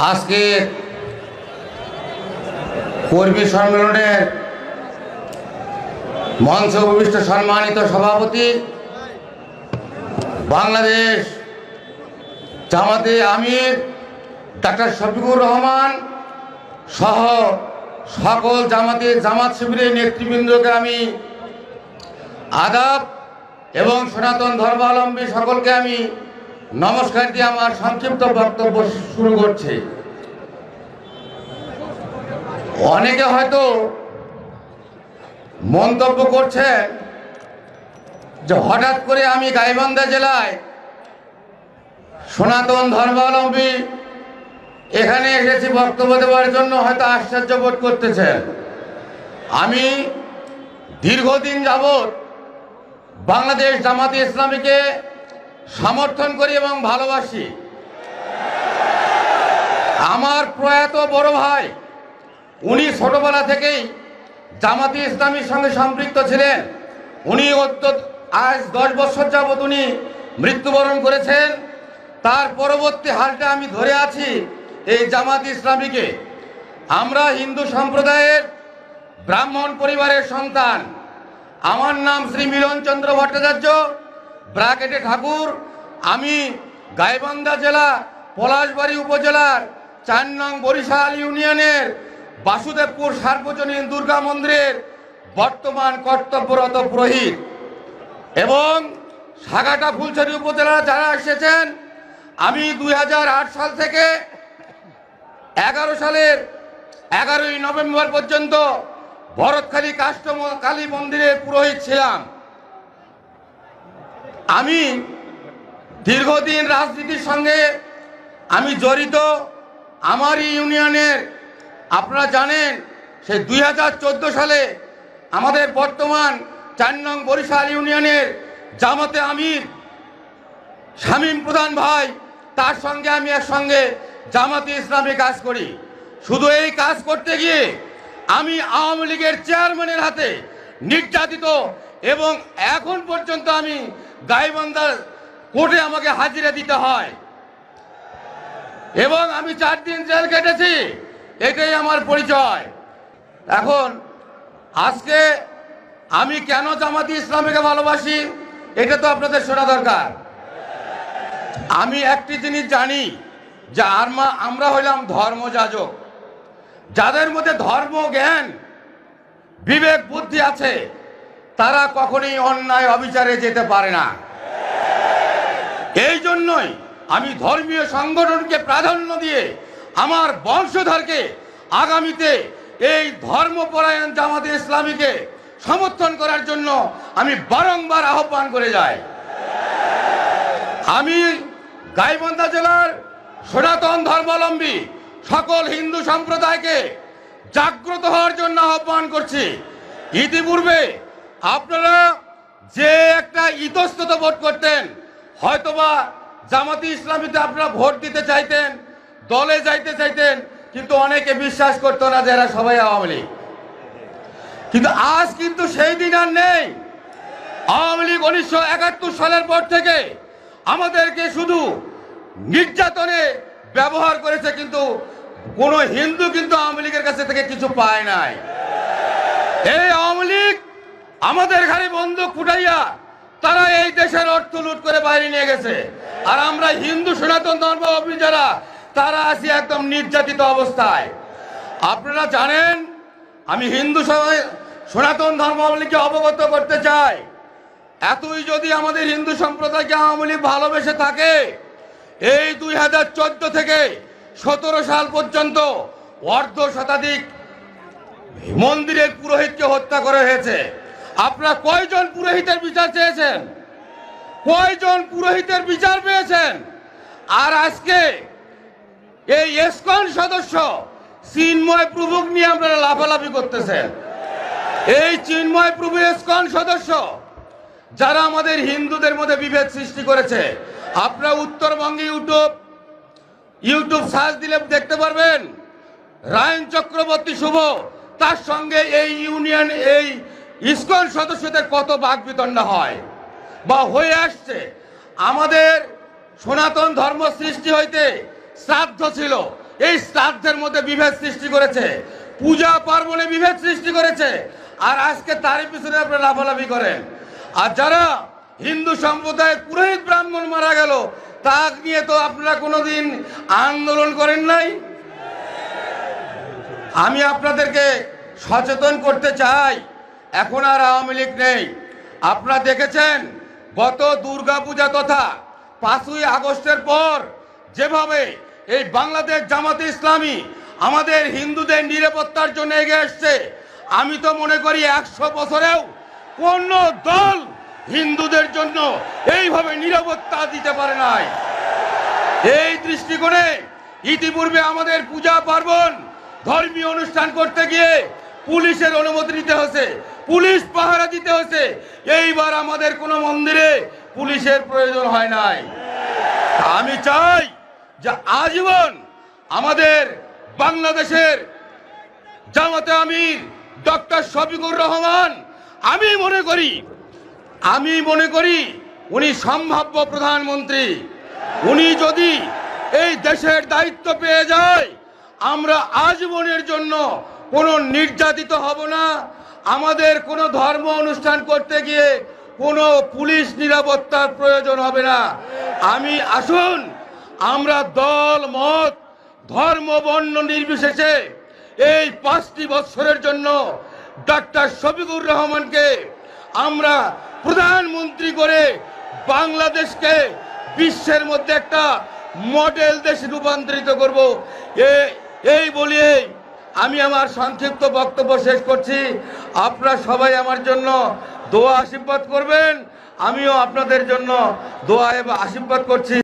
আজকে কর্মী সম্মেলনের মঞ্চ উপবিষ্ট সম্মানিত সভাপতি, বাংলাদেশ জামাতে আমির ডাক্তার শফিকুর রহমান সহ সকল জামাত শিবিরের নেতৃবৃন্দকে আমি আদাব এবং সনাতন ধর্মাবলম্বী সকলকে আমি নমস্কার দিয়ে আমার সংক্ষিপ্ত বক্তব্য শুরু করছি। অনেকে হয়তো মন্তব্য করছেন যে হঠাৎ করে আমি গাইবান্ধা জেলায় সনাতন ধর্মাবলম্বী এখানে এসেছি বক্তব্য দেওয়ার জন্য, হয়তো আশ্চর্য বোধ করতেছেন। আমি দীর্ঘদিন যাবৎ বাংলাদেশ জামাতে ইসলামীকে সমর্থন করি এবং ভালোবাসি। আমার প্রয়াত বড় ভাই, উনি ছোটবেলা থেকেই জামাতে ইসলামীর সঙ্গে সম্পৃক্ত ছিলেন। উনি আজ 10 বছর যাবৎ উনি মৃত্যুবরণ করেছেন। তার পরবর্তী হালটা আমি ধরে আছি এই জামাতে ইসলামীকে। আমরা হিন্দু সম্প্রদায়ের ব্রাহ্মণ পরিবারের সন্তান। আমার নাম শ্রী মিলনচন্দ্র ভট্টাচার্য, ব্রাকেটে ঠাকুর। আমি গাইবান্ধা জেলা পলাশবাড়ী উপজেলার 4 নং বরিশাল ইউনিয়নের বাসুদেবপুর সার্বজনীন দুর্গা মন্দিরের বর্তমান কর্তব্যরত পুরোহিত। এবং সাগাটা ফুলছড়ি উপজেলা যারা এসেছেন, আমি 2008 সাল থেকে 11 সালের 11ই নভেম্বর পর্যন্ত ভরতখালী কালী মন্দিরের পুরোহিত ছিলাম। আমি দীর্ঘদিন রাজনীতির সঙ্গে আমি জড়িত। আমার ইউনিয়নের আপনারা জানেন, সেই 2014 সালে আমাদের বর্তমান 4 নং বরিশাল ইউনিয়নের জামাতে আমির শামীম প্রধান ভাই, তার সঙ্গে আমি একসঙ্গে জামাতে ইসলামী কাজ করি। শুধু এই কাজ করতে গিয়ে আমি আওয়ামী লীগের চেয়ারম্যানের হাতে নির্যাতিত এবং এখন পর্যন্ত আমি গাইবান্ধার কোর্টে আমাকে হাজিরা দিতে হয় এবং আমি 4 দিন জেল কেটেছি। এটাই আমার পরিচয়। এখন আজকে আমি কেন জামাতে ইসলামীকে ভালোবাসি এটা তো আপনাদের শোনা দরকার। আমি একটি জিনিস জানি যে আমরা হইলাম ধর্মযাজক। যাদের মধ্যে ধর্ম জ্ঞান বিবেক বুদ্ধি আছে তারা কখনোই অন্যায় অবিচারে যেতে পারে না। এই জন্যই আমি ধর্মীয় সংগঠনকে প্রাধান্য দিয়ে আমার বংশধরকে আগামীতে এই ধর্মপরায়ণ জামাতে ইসলামীকে সমর্থন করার জন্য আমি বারংবার আহ্বান করে যাই। আমি গাইবান্ধা জেলার সনাতন ধর্মাবলম্বী সকল হিন্দু সম্প্রদায়কে জাগ্রত হওয়ার জন্য আহ্বান করছি। ইতিপূর্বে আপনারা যে একটা ইতস্তত ভোট করতেন, হয়তোবা জামাতে ইসলামীতে আপনারা ভোট দিতে চাইতেন, দলে যাইতে চাইতেন, কিন্তু অনেকে বিশ্বাস করতো না যে এরা সবাই আওয়ামী লীগ। কিন্তু আজ কিন্তু সেই দিন আর নেই। আওয়ামী লীগ 1971 সালের পর থেকে আমাদেরকে শুধু নির্যাতনে ব্যবহার করেছে, কিন্তু কোনো হিন্দু কিন্তু আওয়ামী লীগের কাছে থেকে কিছু পায় নাই। এই আওয়ামী লীগ আমাদের ঘরে বন্দুক ফুটাইয়া তারা এই দেশের অর্থ লুট করে বাইরে নিয়ে গেছে। আর আমরা হিন্দু সনাতন ধর্মাবলম্বী যারা, তারা আছি একদম নির্যাতিত অবস্থায়। আপনারা জানেন, আমি হিন্দু সনাতন ধর্মাবলম্বীকে অবগত করতে চাই, এতই যদি আমাদের হিন্দু সম্প্রদায়কে আওয়ামী লীগ ভালোবেসে থাকে, এই 2014 থেকে 17 সাল পর্যন্ত 1/2 শতাধিক মন্দিরের পুরোহিতকে হত্যা করা হয়েছে। আপনারা কয়জন পুরোহিতের বিচার চেয়েছেন? কয়জন পুরোহিতের বিচার পেয়েছেন? আর আজকে এই ইসকন সদস্য চিন্ময় প্রভুকে নিয়ে আপনারা লাফালাফি করতেছেন। এই চিন্ময় প্রভু ইসকন সদস্য যারা আমাদের হিন্দুদের মধ্যে বিভেদ সৃষ্টি করেছে। আপনারা উত্তরবঙ্গে ইউটিউব সার্চ দিলে দেখতে পারবেন, রায়ন চক্রবর্তী শুভ তার সঙ্গে এই ইউনিয়ন এই ইসকন সদস্যদের কত বাকবিতণ্ডা হয় বা হয়ে আসছে। আমাদের সনাতন ধর্ম সৃষ্টি হইতে শ্রাদ্ধ ছিল, এই শ্রাদ্ধের মধ্যে বিভেদ সৃষ্টি করেছে, পূজা পার্বণে বিভেদ সৃষ্টি করেছে, আর আজকে তারই পিছনে আপনারা লাফালাফি করেন। আর যারা হিন্দু সম্প্রদায়ের পুরোহিত ব্রাহ্মণ মারা গেল, তা নিয়ে তো আপনারা কোনোদিন আন্দোলন করেন নাই। আমি আপনাদেরকে সচেতন করতে চাই, এখন আর আওয়ামী লীগ নেই। আপনারা দেখেছেন গত দুর্গাপূজা তথা 5ই আগস্টের পর যেভাবে এই বাংলাদেশ জামাতে ইসলামী আমাদের হিন্দুদের নিরাপত্তার জন্য এগিয়ে এসছে, আমি তো মনে করি 100 বছরেও কোন দল হিন্দুদের জন্য এইভাবে নিরাপত্তা দিতে পারে নাই। এই দৃষ্টিকোণে ইতিপূর্বে আমাদের পূজা পার্বণ ধর্মীয় অনুষ্ঠান করতে গিয়ে পুলিশের অনুমতি নিতে হয়েছে, পুলিশ পাহারা দিতে হয়েছে। এইবার আমাদের কোনো মন্দিরে পুলিশের প্রয়োজন হয় নাই। আমি চাই যে আজীবন আমাদের বাংলাদেশের জামাতে আমির ডক্টর শফিকুর রহমান, আমি মনে করি উনি সম্ভাব্য প্রধানমন্ত্রী। উনি যদি এই দেশের দায়িত্ব পেয়ে যায়, আমরা আজীবনের জন্য কোনো নির্যাতিত হব না। আমাদের কোনো ধর্ম অনুষ্ঠান করতে গিয়ে কোনো পুলিশ নিরাপত্তার প্রয়োজন হবে না। আসুন আমরা দল মত ধর্ম বর্ণ নির্বিশেষে এই 5টি বছরের জন্য ডক্টর শফিকুর রহমানকে আমরা প্রধানমন্ত্রী করে বাংলাদেশকে বিশ্বের মধ্যে একটা মডেল দেশে রূপান্তরিত করব। এই বলিয়ে আমি আমার সংক্ষিপ্ত বক্তব্য শেষ করছি। আপনারা সবাই আমার জন্য দোয়া আশীর্বাদ করবেন, আমিও আপনাদের জন্য দোয়া এবং আশীর্বাদ করছি।